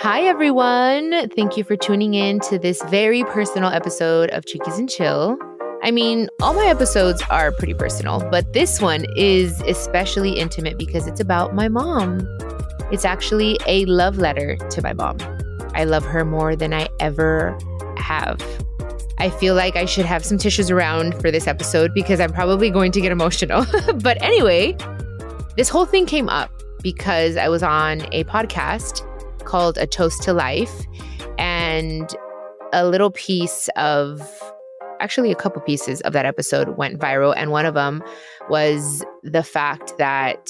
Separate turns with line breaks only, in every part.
Hi, everyone. Thank you for tuning in to this very personal episode of Chiquis and Chill. I mean, all my episodes are pretty personal, but this one is especially intimate because it's about my mom. It's actually a love letter to my mom. I love her more than I ever have. I feel like I should have some tissues around for this episode because I'm probably going to get emotional. But anyway, this whole thing came up because I was on a podcast called A Toast to Life, and a little piece of, actually a couple pieces of that episode went viral. And one of them was the fact that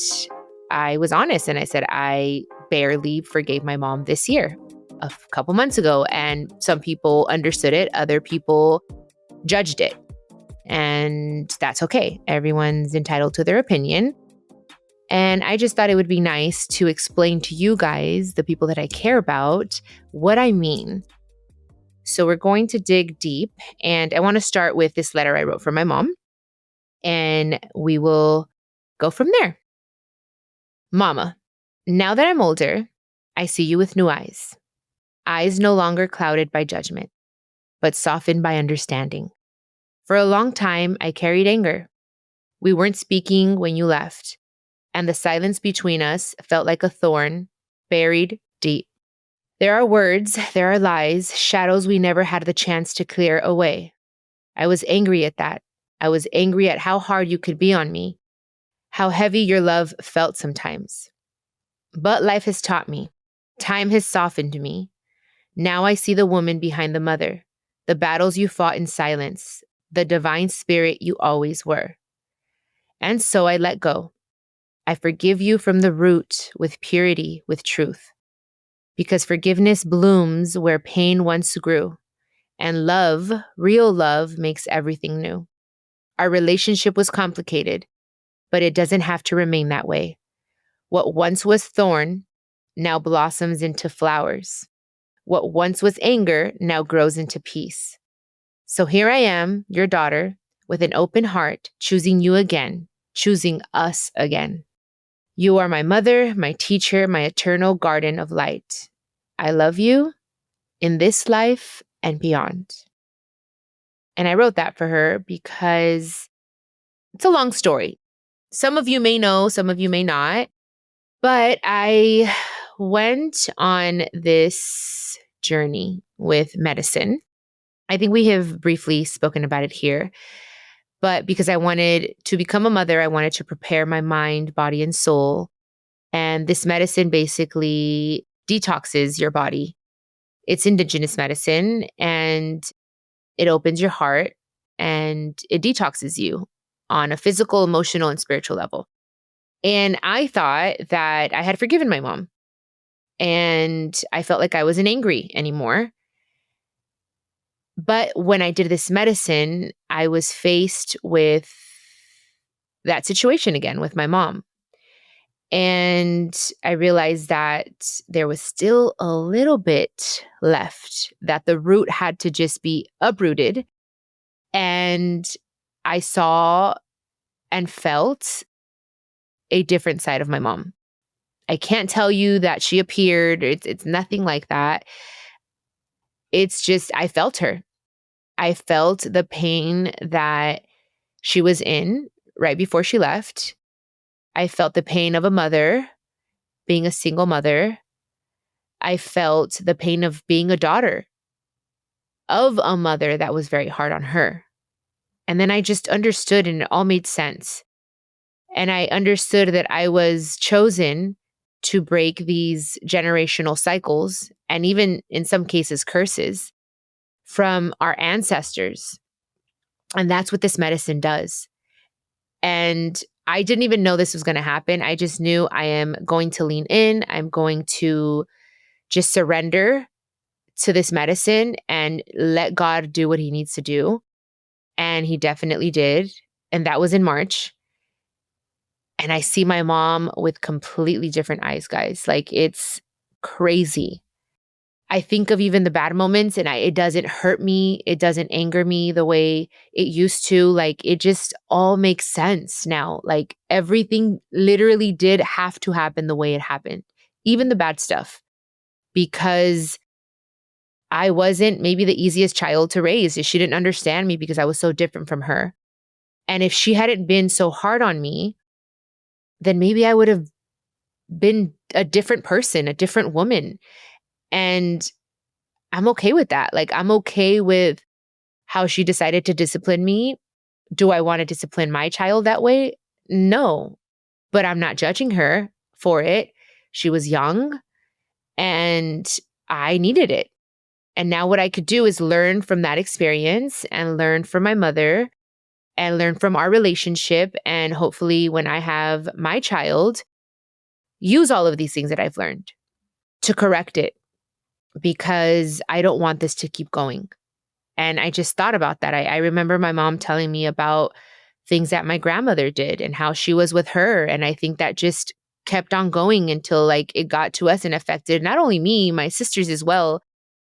I was honest and I said I barely forgave my mom this year, a couple months ago. And some people understood it, other people judged it. And that's okay. Everyone's entitled to their opinion. And I just thought it would be nice to explain to you guys, the people that I care about, what I mean. So we're going to dig deep. And I want to start with this letter I wrote for my mom. And we will go from there. Mama, now that I'm older, I see you with new eyes. Eyes no longer clouded by judgment, but softened by understanding. For a long time, I carried anger. We weren't speaking when you left. And the silence between us felt like a thorn, buried deep. There are words, there are lies, shadows we never had the chance to clear away. I was angry at that. I was angry at how hard you could be on me, how heavy your love felt sometimes. But life has taught me. Time has softened me. Now I see the woman behind the mother, the battles you fought in silence, the divine spirit you always were. And so I let go. I forgive you from the root with purity, with truth. Because forgiveness blooms where pain once grew. And love, real love, makes everything new. Our relationship was complicated, but it doesn't have to remain that way. What once was thorn now blossoms into flowers. What once was anger now grows into peace. So here I am, your daughter, with an open heart, choosing you again, choosing us again. You are my mother, my teacher, my eternal garden of light. I love you in this life and beyond. And I wrote that for her because it's a long story. Some of you may know, some of you may not. But I went on this journey with medicine. I think we have briefly spoken about it here. But because I wanted to become a mother, I wanted to prepare my mind, body, and soul. And this medicine basically detoxes your body. It's indigenous medicine, and it opens your heart, and it detoxes you on a physical, emotional, and spiritual level. And I thought that I had forgiven my mom, and I felt like I wasn't angry anymore. But when I did this medicine, I was faced with that situation again with my mom. And I realized that there was still a little bit left, that the root had to just be uprooted. And I saw and felt a different side of my mom. I can't tell you that she appeared. It's nothing like that. It's just, I felt her. I felt the pain that she was in right before she left. I felt the pain of a mother, being a single mother. I felt the pain of being a daughter of a mother that was very hard on her. And then I just understood, and it all made sense. And I understood that I was chosen to break these generational cycles, and even in some cases curses, from our ancestors. And that's what this medicine does. And I didn't even know this was going to happen. I just knew I am going to lean in. I'm going to just surrender to this medicine and let God do what he needs to do. And he definitely did. And that was in March. And I see my mom with completely different eyes, guys. Like, it's crazy. I think of even the bad moments, and it doesn't hurt me. It doesn't anger me the way it used to. Like, it just all makes sense now. Like, everything literally did have to happen the way it happened, even the bad stuff. because I wasn't maybe the easiest child to raise. She didn't understand me because I was so different from her. And if she hadn't been so hard on me, then maybe I would have been a different person, a different woman. And I'm okay with that. Like, I'm okay with how she decided to discipline me. Do I want to discipline my child that way? No, but I'm not judging her for it. She was young and I needed it. And now what I could do is learn from that experience and learn from my mother and learn from our relationship. And hopefully, when I have my child, use all of these things that I've learned to correct it, because I don't want this to keep going. And I just thought about that. I remember my mom telling me about things that my grandmother did and how she was with her. And I think that just kept on going until like it got to us and affected not only me, my sisters as well,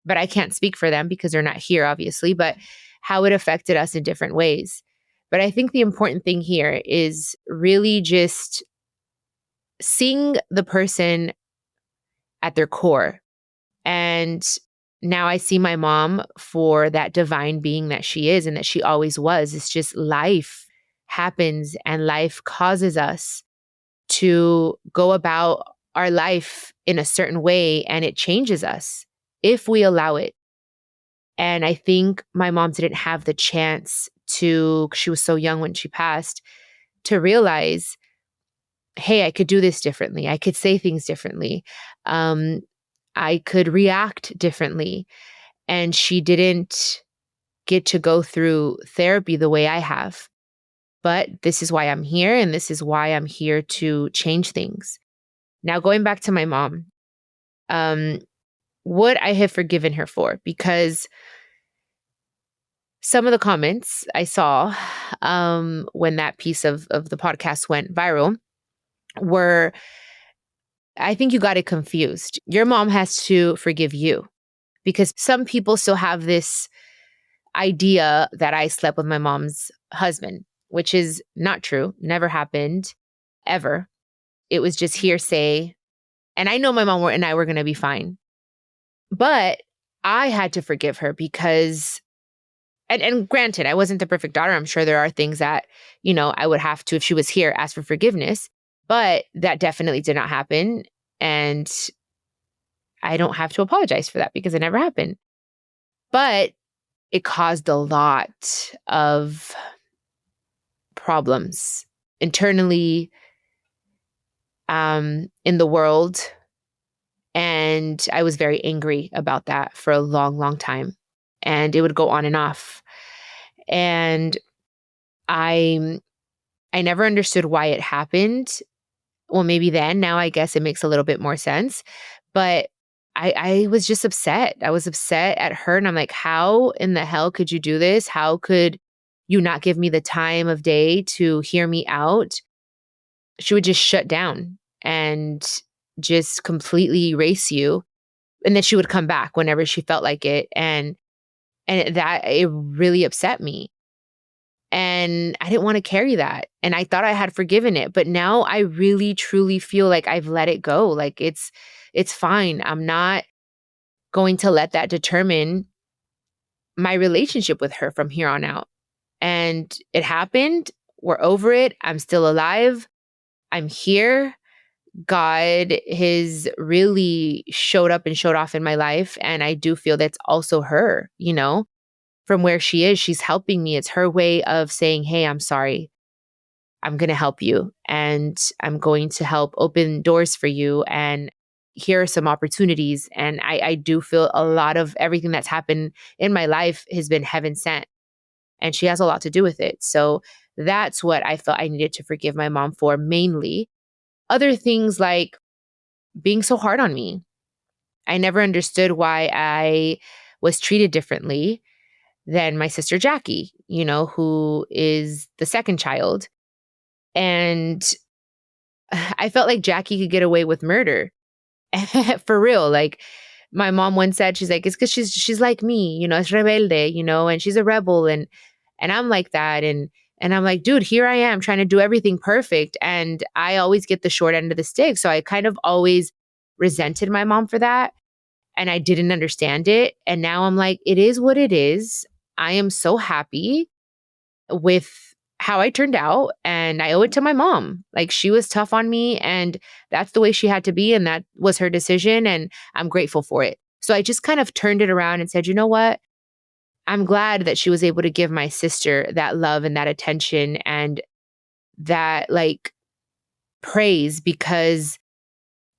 but I can't speak for them because they're not here, obviously, but how it affected us in different ways. But I think the important thing here is really just seeing the person at their core. And now I see my mom for that divine being that she is and that she always was. It's just life happens and life causes us to go about our life in a certain way, and it changes us if we allow it. And I think my mom didn't have the chance to, 'cause she was so young when she passed, to realize, hey, I could do this differently. I could say things differently. I could react differently. And she didn't get to go through therapy the way I have. But this is why I'm here, and this is why I'm here to change things. Now, going back to my mom, would I have forgiven her for? Because some of the comments I saw when that piece of the podcast went viral were, I think you got it confused. Your mom has to forgive you, because some people still have this idea that I slept with my mom's husband, which is not true. Never happened, ever. It was just hearsay. And I know my mom and I were going to be fine. But I had to forgive her because, and granted, I wasn't the perfect daughter. I'm sure there are things that, I would have to, if she was here, ask for forgiveness. But that definitely did not happen. And I don't have to apologize for that because it never happened. But it caused a lot of problems internally, in the world. And I was very angry about that for a long, long time. And it would go on and off. And I never understood why it happened. Well, maybe then. Now I guess it makes a little bit more sense. But I was just upset. I was upset at her. And I'm like, how in the hell could you do this? How could you not give me the time of day to hear me out? She would just shut down and just completely erase you. And then she would come back whenever she felt like it. And that, it really upset me. And I didn't want to carry that. And I thought I had forgiven it. But now I really, truly feel like I've let it go. Like it's fine. I'm not going to let that determine my relationship with her from here on out. And it happened. We're over it. I'm still alive. I'm here. God has really showed up and showed off in my life. And I do feel that's also her, from where she is. She's helping me. It's her way of saying, hey, I'm sorry. I'm going to help you. And I'm going to help open doors for you. And here are some opportunities. And I do feel a lot of everything that's happened in my life has been heaven sent. And she has a lot to do with it. So that's what I felt I needed to forgive my mom for mainly. Other things like being so hard on me. I never understood why I was treated differently than my sister Jackie, who is the second child. And I felt like Jackie could get away with murder. For real. Like my mom once said, she's like, it's because she's like me, es rebelde, and she's a rebel. And I'm like that. And I'm like, dude, here I am trying to do everything perfect. And I always get the short end of the stick. So I kind of always resented my mom for that. and I didn't understand it. And now I'm like, it is what it is. I am so happy with how I turned out, and I owe it to my mom. Like, she was tough on me, and that's the way she had to be, and that was her decision, and I'm grateful for it. So I just kind of turned it around and said, you know what? I'm glad that she was able to give my sister that love and that attention and that like praise, because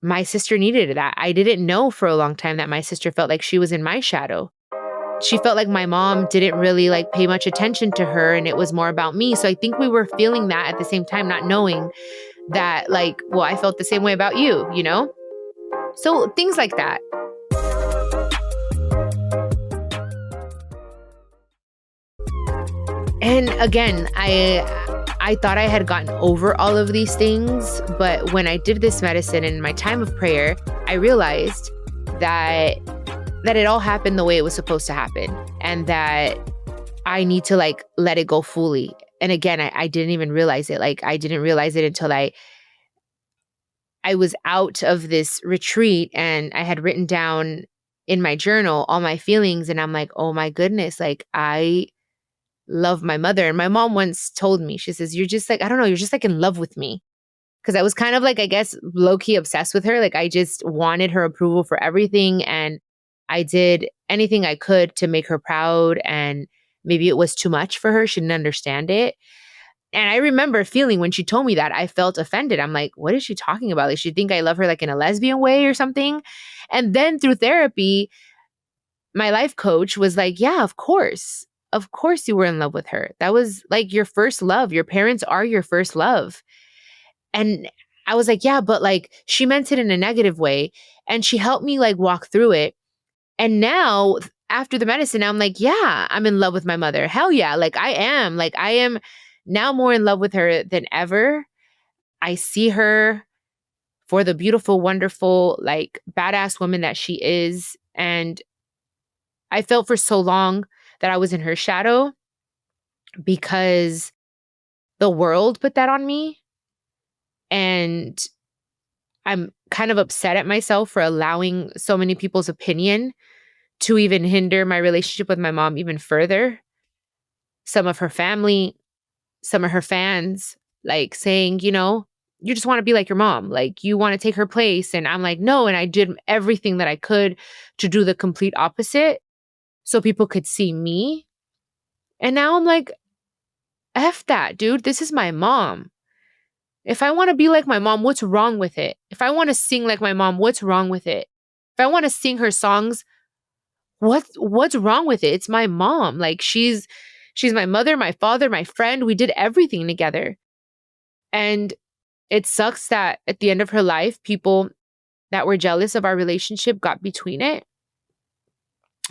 my sister needed that. I didn't know for a long time that my sister felt like she was in my shadow. She felt like my mom didn't really like pay much attention to her, and it was more about me. So I think we were feeling that at the same time, not knowing that like, well, I felt the same way about you, you know? So things like that. And again, I thought I had gotten over all of these things, but when I did this medicine in my time of prayer, I realized that it all happened the way it was supposed to happen, and that I need to like let it go fully. And again, I didn't even realize it. Like, I didn't realize it until I was out of this retreat, and I had written down in my journal all my feelings, and I'm like, oh my goodness, like I love my mother. And my mom once told me, she says, you're just like, I don't know, you're just like in love with me. Because I was kind of like, I guess, low key obsessed with her. Like, I just wanted her approval for everything. And I did anything I could to make her proud. And maybe it was too much for her. She didn't understand it. And I remember feeling when she told me that, I felt offended. I'm like, what is she talking about? Like, she think I love her like in a lesbian way or something? And then through therapy, my life coach was like, yeah, of course. Of course you were in love with her. That was like your first love. Your parents are your first love. And I was like, yeah, but like she meant it in a negative way. And she helped me like walk through it. And now after the medicine, I'm like, yeah, I'm in love with my mother. Hell yeah. Like I am now more in love with her than ever. I see her for the beautiful, wonderful, like badass woman that she is. And I felt for so long that I was in her shadow because the world put that on me. And I'm kind of upset at myself for allowing so many people's opinion to even hinder my relationship with my mom even further. Some of her family, some of her fans, like saying, you know, you just want to be like your mom. Like you want to take her place. And I'm like, no. And I did everything that I could to do the complete opposite so people could see me. And now I'm like, F that, dude. This is my mom. If I want to be like my mom, what's wrong with it? If I want to sing like my mom, what's wrong with it? If I want to sing her songs, what's wrong with it? It's my mom. Like she's my mother, my father, my friend. We did everything together. And it sucks that at the end of her life, people that were jealous of our relationship got between it.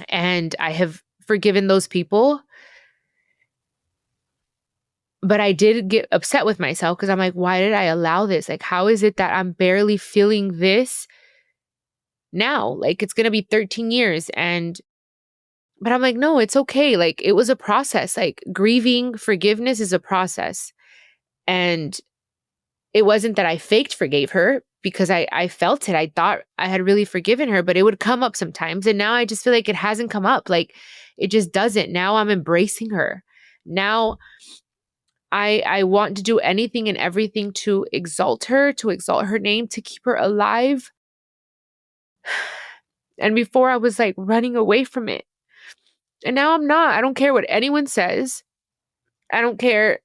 And I have forgiven those people. But I did get upset with myself because I'm like, why did I allow this? Like, how is it that I'm barely feeling this now? Like, it's going to be 13 years. But I'm like, no, it's okay. Like, it was a process. Like, grieving, forgiveness is a process. And it wasn't that I faked forgave her because I felt it. I thought I had really forgiven her, but it would come up sometimes. And now I just feel like it hasn't come up. Like, it just doesn't. Now I'm embracing her. Now I want to do anything and everything to exalt her name, to keep her alive. And before I was like running away from it. And now I'm not. I don't care what anyone says. I don't care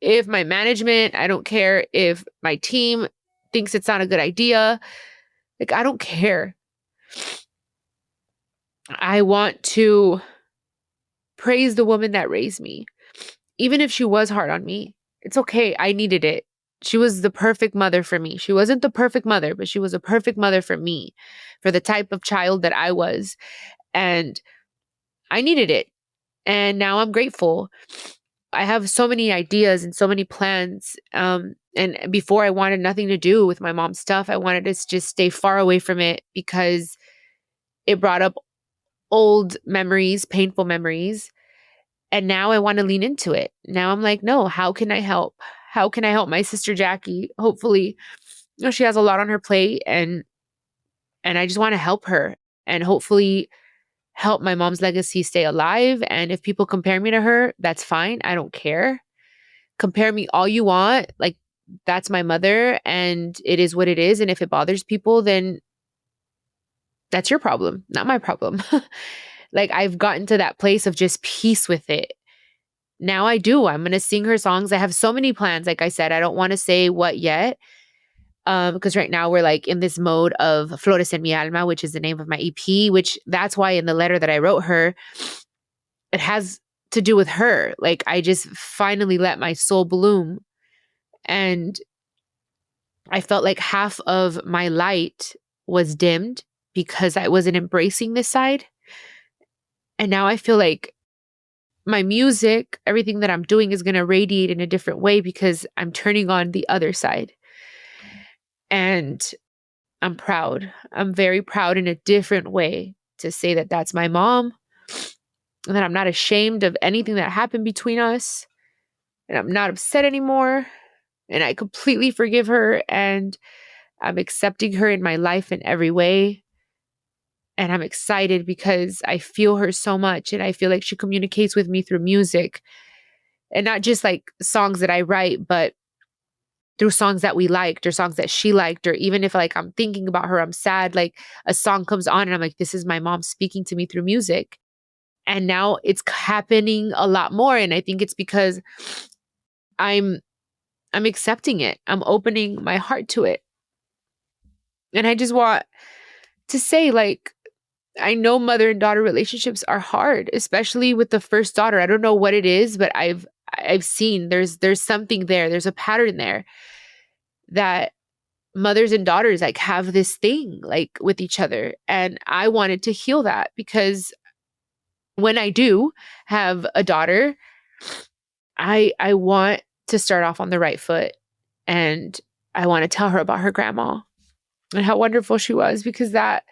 if my management, I don't care if my team thinks it's not a good idea. Like, I don't care. I want to praise the woman that raised me. Even if she was hard on me, it's okay. I needed it. She was the perfect mother for me. She wasn't the perfect mother, but she was a perfect mother for me, for the type of child that I was. And I needed it. And now I'm grateful. I have so many ideas and so many plans. And before I wanted nothing to do with my mom's stuff. I wanted to just stay far away from it because it brought up old memories, painful memories. And now I want to lean into it. Now I'm like, no, how can I help? How can I help my sister Jackie? Hopefully, you know, she has a lot on her plate and I just want to help her. and hopefully help my mom's legacy stay alive. And if people compare me to her, that's fine. I don't care. Compare me all you want. Like, that's my mother and it is what it is. And if it bothers people, then that's your problem, not my problem. Like, I've gotten to that place of just peace with it. Now I do. I'm going to sing her songs. I have so many plans. Like I said, I don't want to say what yet. Because right now we're like in this mode of Flores en mi alma, which is the name of my EP, which that's why in the letter that I wrote her, it has to do with her. Like, I just finally let my soul bloom. And I felt like half of my light was dimmed because I wasn't embracing this side. And now I feel like my music, everything that I'm doing is going to radiate in a different way because I'm turning on the other side. And I'm proud. I'm very proud in a different way to say that that's my mom and that I'm not ashamed of anything that happened between us. And I'm not upset anymore. And I completely forgive her and I'm accepting her in my life in every way. And I'm excited because I feel her so much and I feel like she communicates with me through music and not just like songs that I write, but through songs that we liked or songs that she liked, or even if like I'm thinking about her, I'm sad, like a song comes on and I'm like, this is my mom speaking to me through music. And now it's happening a lot more. And I think it's because I'm accepting it. I'm opening my heart to it. And I just want to say, like, I know mother and daughter relationships are hard, especially with the first daughter. I don't know what it is, but I've seen there's something there. There's a pattern there that mothers and daughters like have this thing like with each other. And I wanted to heal that because when I do have a daughter, I want to start off on the right foot and I want to tell her about her grandma and how wonderful she was, because that's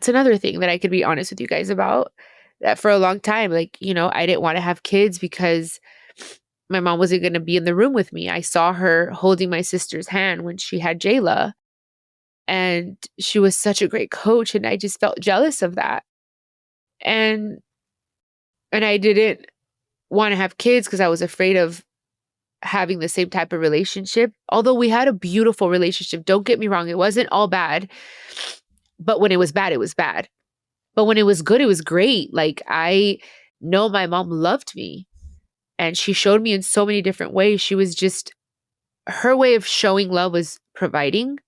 another thing that I could be honest with you guys about. That for a long time, like, you know, I didn't want to have kids because my mom wasn't going to be in the room with me. I saw her holding my sister's hand when she had Jayla, and she was such a great coach, and I just felt jealous of that. And I didn't want to have kids because I was afraid of having the same type of relationship. Although we had a beautiful relationship, don't get me wrong, it wasn't all bad. But when it was bad, it was bad. But when it was good, it was great. Like, I know my mom loved me and she showed me in so many different ways. She was just, her way of showing love was providing.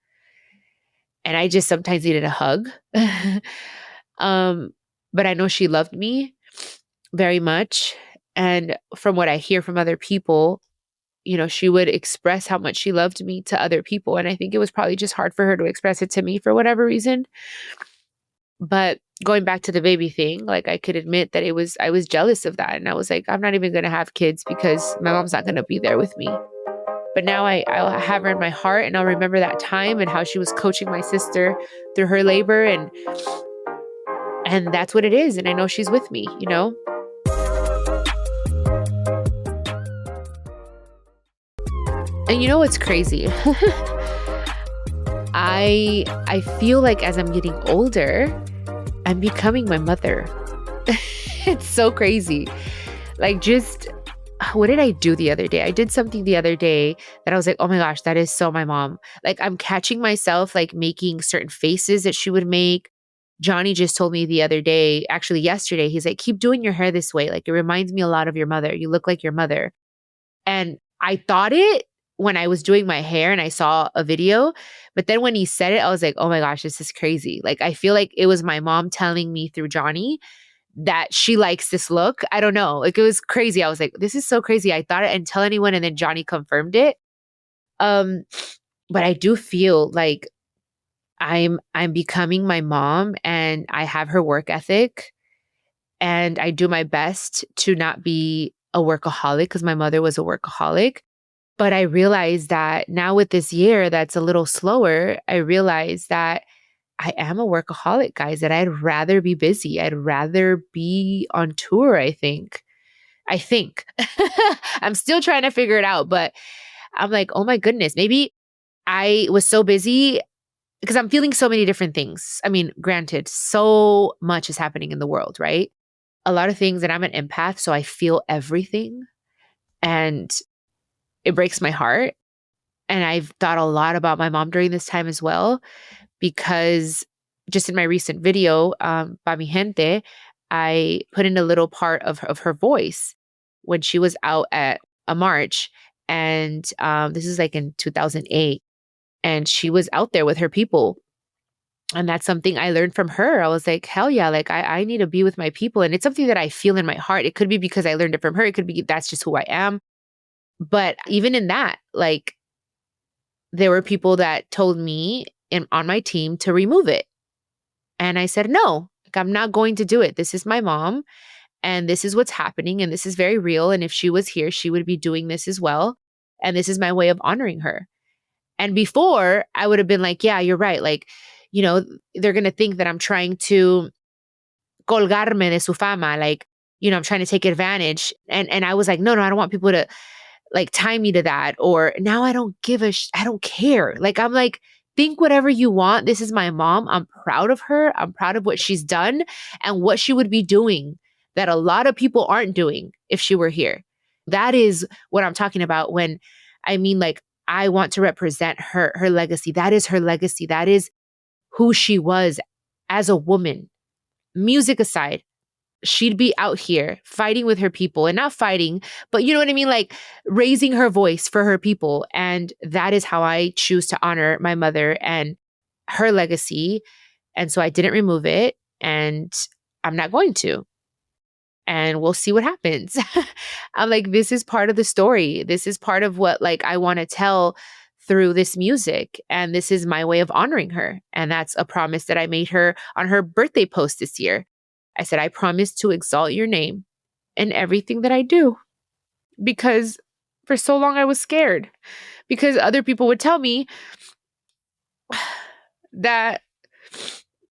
And I just sometimes needed a hug. But I know she loved me very much. And from what I hear from other people, you know, she would express how much she loved me to other people. And I think it was probably just hard for her to express it to me for whatever reason. But going back to the baby thing, like, I could admit that I was jealous of that. And I was like, I'm not even going to have kids because my mom's not going to be there with me. But now I'll have her in my heart, and I'll remember that time and how she was coaching my sister through her labor. And that's what it is. And I know she's with me, you know? And you know what's crazy? I feel like as I'm getting older, I'm becoming my mother. It's so crazy. Like, just, what did I do the other day? I did something the other day that I was like, oh my gosh, that is so my mom. Like, I'm catching myself like making certain faces that she would make. Johnny just told me the other day, actually yesterday, he's like, keep doing your hair this way. Like, it reminds me a lot of your mother. You look like your mother. And I thought it when I was doing my hair and I saw a video, but then when he said it, I was like, oh my gosh, this is crazy. Like, I feel like it was my mom telling me through Johnny that she likes this look. I don't know. Like, it was crazy. I was like, this is so crazy. I thought it and tell anyone, and then Johnny confirmed it. But I do feel like I'm becoming my mom, and I have her work ethic, and I do my best to not be a workaholic because my mother was a workaholic. But I realized that now with this year that's a little slower, I realized that I am a workaholic, guys, that I'd rather be busy. I'd rather be on tour, I think. I'm still trying to figure it out, but I'm like, oh my goodness, maybe I was so busy because I'm feeling so many different things. I mean, granted, so much is happening in the world, right? A lot of things, and I'm an empath, so I feel everything. And it breaks my heart. And I've thought a lot about my mom during this time as well, because just in my recent video, Pa Mi Gente, I put in a little part of her voice when she was out at a march. And this is like in 2008. And she was out there with her people. And that's something I learned from her. I was like, hell yeah, like I need to be with my people. And it's something that I feel in my heart. It could be because I learned it from her. It could be that's just who I am. But even in that, like there were people that told me on my team to remove it. And I said, no, like, I'm not going to do it. This is my mom and this is what's happening. And this is very real. And if she was here, she would be doing this as well. And this is my way of honoring her. And before I would have been like, yeah, you're right. Like, they're going to think that I'm trying to colgarme de su fama. Like, I'm trying to take advantage. And I was like, no, I don't want people to like tie me to that. Or now I don't I don't care. Like, I'm like, think whatever you want. This is my mom. I'm proud of her. I'm proud of what she's done and what she would be doing that a lot of people aren't doing if she were here. That is what I'm talking about when I mean, like, I want to represent her legacy. That is her legacy. That is who she was as a woman. Music aside, she'd be out here fighting with her people and not fighting, but you know what I mean? Like raising her voice for her people. And that is how I choose to honor my mother and her legacy. And so I didn't remove it and I'm not going to. And we'll see what happens. I'm like, this is part of the story. This is part of what like I want to tell through this music. And this is my way of honoring her. And that's a promise that I made her on her birthday post this year. I said, I promise to exalt your name in everything that I do. Because for so long I was scared. Because other people would tell me that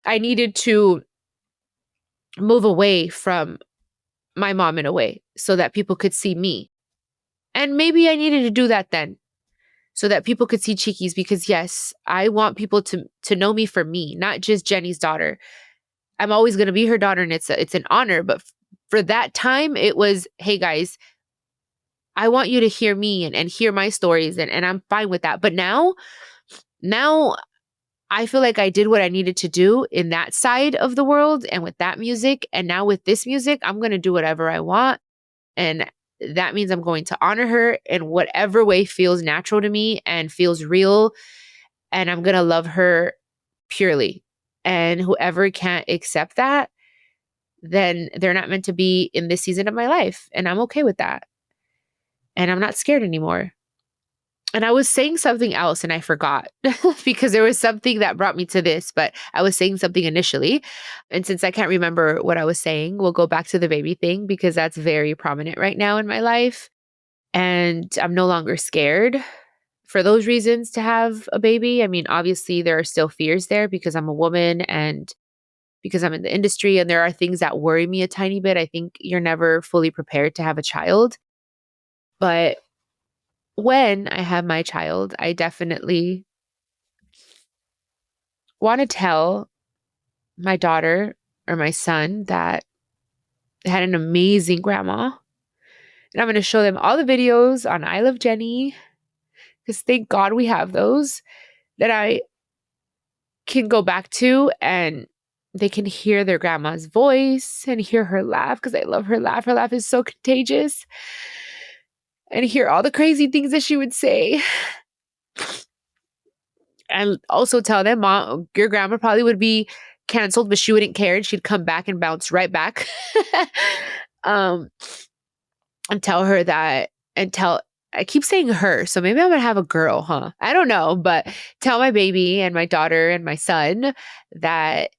I needed to move away from my mom in a way so that people could see me. And maybe I needed to do that then so that people could see Chiquis, because yes, I want people to know me for me, not just Jenni's daughter. I'm always going to be her daughter and it's an honor. But for that time, it was, hey guys, I want you to hear me and hear my stories and I'm fine with that. But now I feel like I did what I needed to do in that side of the world and with that music. And now with this music, I'm going to do whatever I want. And that means I'm going to honor her in whatever way feels natural to me and feels real. And I'm going to love her purely. And whoever can't accept that, then they're not meant to be in this season of my life. And I'm okay with that. And I'm not scared anymore. And I was saying something else and I forgot because there was something that brought me to this, but I was saying something initially. And since I can't remember what I was saying, we'll go back to the baby thing because that's very prominent right now in my life. And I'm no longer scared for those reasons to have a baby. I mean, obviously there are still fears there because I'm a woman and because I'm in the industry and there are things that worry me a tiny bit. I think you're never fully prepared to have a child. But when I have my child, I definitely want to tell my daughter or my son that they had an amazing grandma. And I'm going to show them all the videos on I Love Jenni, because thank God we have those that I can go back to and they can hear their grandma's voice and hear her laugh, because I love her laugh. Her laugh is so contagious. And hear all the crazy things that she would say. And also tell them, Mom, your grandma probably would be canceled, but she wouldn't care. And she'd come back and bounce right back. And tell her that, I keep saying her, so maybe I'm going to have a girl, huh? I don't know, but tell my baby and my daughter and my son that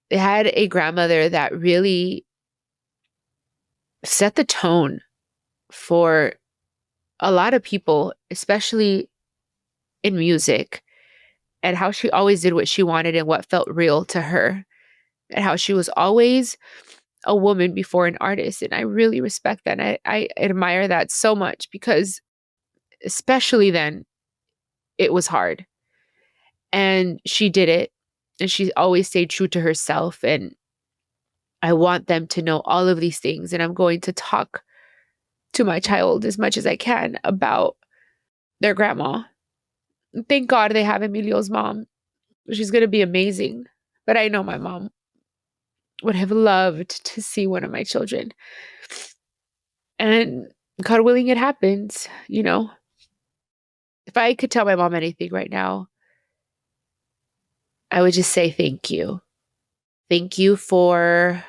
they had a grandmother that really set the tone for a lot of people, especially in music, and how she always did what she wanted and what felt real to her, and how she was always a woman before an artist. And I really respect that. And I admire that so much because especially then it was hard. And she did it. And she always stayed true to herself. And I want them to know all of these things. And I'm going to talk to my child as much as I can about their grandma. Thank God they have Emilio's mom. She's going to be amazing. But I know my mom would have loved to see one of my children. And God willing, it happens, you know. If I could tell my mom anything right now, I would just say thank you. Thank you for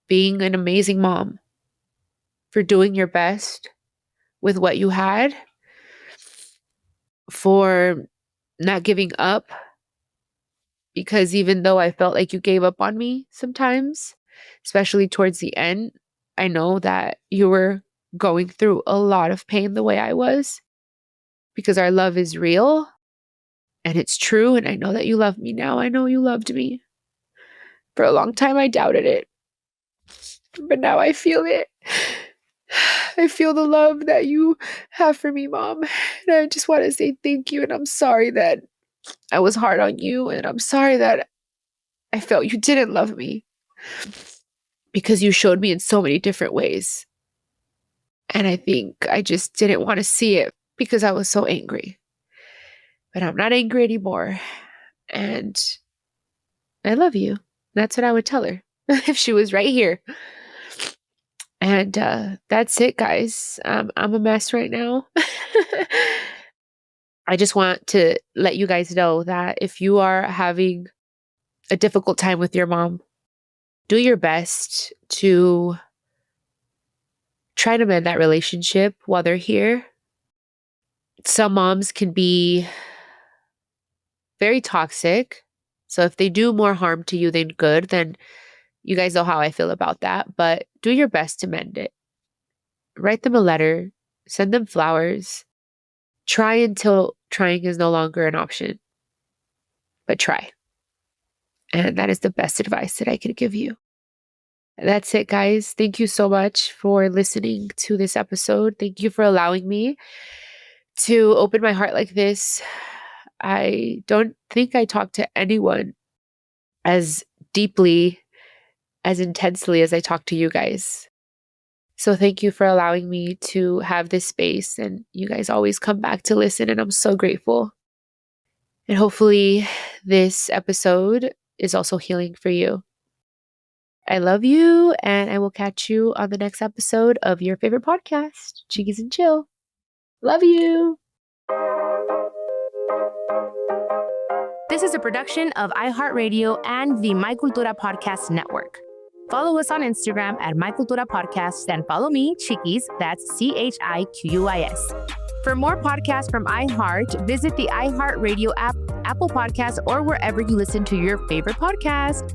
being an amazing mom, for doing your best with what you had, for not giving up. Because even though I felt like you gave up on me sometimes, especially towards the end, I know that you were going through a lot of pain the way I was, because our love is real and it's true. And I know that you love me now. I know you loved me. For a long time, I doubted it. But now I feel it. I feel the love that you have for me, Mom. And I just want to say thank you. And I'm sorry that I was hard on you. And I'm sorry that I felt you didn't love me, because you showed me in so many different ways. And I think I just didn't want to see it because I was so angry. But I'm not angry anymore. And I love you. That's what I would tell her if she was right here. And that's it, guys. I'm a mess right now. I just want to let you guys know that if you are having a difficult time with your mom, do your best to try to mend that relationship while they're here. Some moms can be very toxic. So if they do more harm to you than good, then you guys know how I feel about that. But do your best to mend it. Write them a letter. Send them flowers. Try until trying is no longer an option. But try. And that is the best advice that I could give you. That's it, guys. Thank you so much for listening to this episode. Thank you for allowing me to open my heart like this. I don't think I talked to anyone as deeply, as intensely as I talk to you guys. So thank you for allowing me to have this space, and you guys always come back to listen, and I'm so grateful. And hopefully this episode is also healing for you. I love you, and I will catch you on the next episode of your favorite podcast, Chiquis and Chill. Love you. This is a production of iHeartRadio and the My Cultura Podcast Network. Follow us on Instagram at My Cultura Podcast and follow me, Chiquis, that's CHIQUIS. For more podcasts from iHeart, visit the iHeartRadio app, Apple Podcasts, or wherever you listen to your favorite podcast.